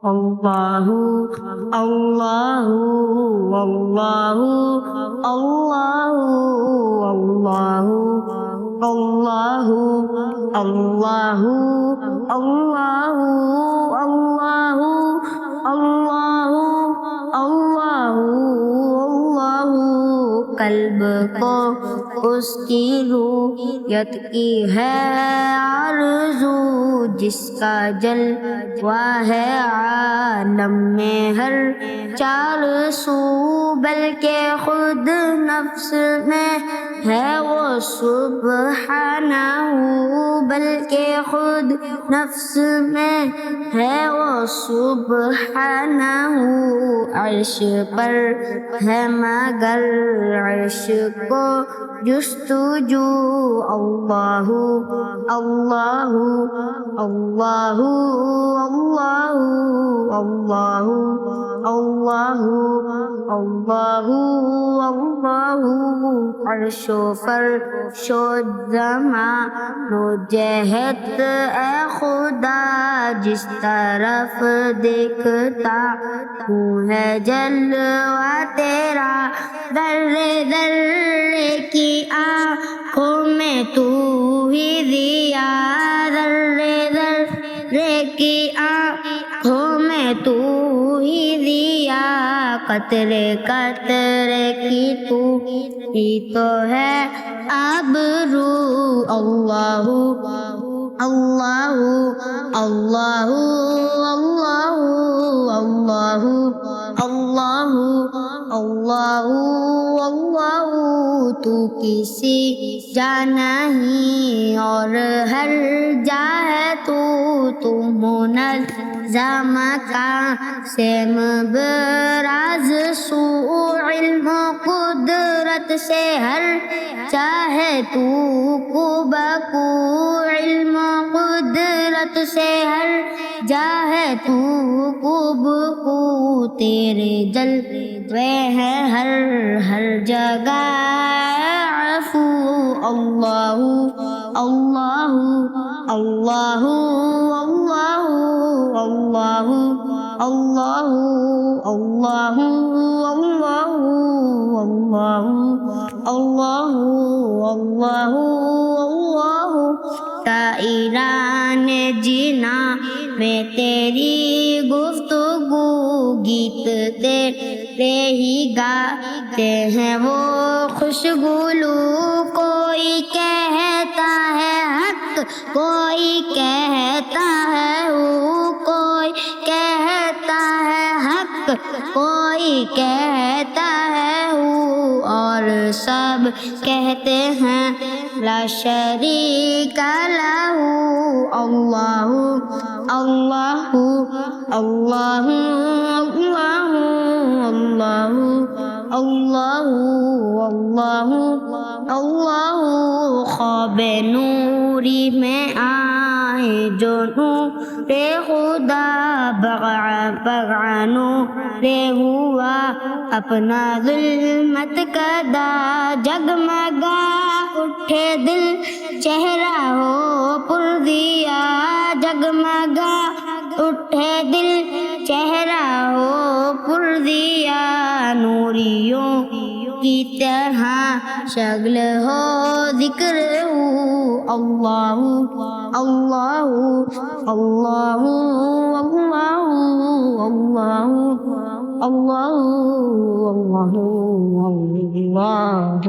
اللہ اللہ اللہ اللہ اللہ اللہ اللہ اللہ اللہ اللہ اللہ اللہ قلب کو اس کی رویت کی ہے آرزو، جس کا جلوہ ہے عالم میں ہر چار سو، بلکہ خود نفس میں ہے وہ سبحانہ، بلکہ خود نفس میں ہے وہ سبحانہ، عرش پر ہے مگر عرش کو جستجو، اللہ اللہ اللہ اللہ اللہ اللہ اللہ اللہ عرش و فرش و زمان و جہت اے خدا، جس طرف دیکھتا ہوں ہے جلوہ تیرا، ذرے ذرے کی آنکھوں میں تو ہی دیا، ذرے ذرے کی آنکھوں میں تو ہی دیا، قطرے قطرے کی تو ہی تو ہے آبرو، اللہ اللہ اللہ اللہ اللہ اللہ اللہ اللہ تو کسی جا نہیں اور ہر جا ہے تو منظم کا سیم براز سو، علم و قدرت سے ہر چاہے تو کو بکو، علم و قدرت سے ہر جاہے تو کو بکو، تیرے جلوے ہیں ہر جگہ عفو، اللہ اللہ اللہ اللہ اللہ اللہ اللہ اللہ اللہ اللہ اللہ طائران جنا میں تیری گفتگو، گیت تیرے ہی گاتے ہیں وہ خوشگلو، کوئی کہتا ہے حق کوئی کہتا ہے کوئی کہتا ہے حق کوئی کہتا ہے اور سب کہتے ہیں لا شریک لہ، اللہ اللہ اللہ اللہ اللہ اللہ اللہ اللہ خواب نوری میں آئے جو نور خدا، بغا نور ہوا اپنا ظلمت کدا، جگمگا اٹھے دل چہرہ ہو پر دیا، جگمگا اٹھے دل چہرہ ہو پر دیا، نوریوں کی طرح شغل ہو ذکر ہو، اللہ اللہ اللہ اللہ اللہ اللہ اللہ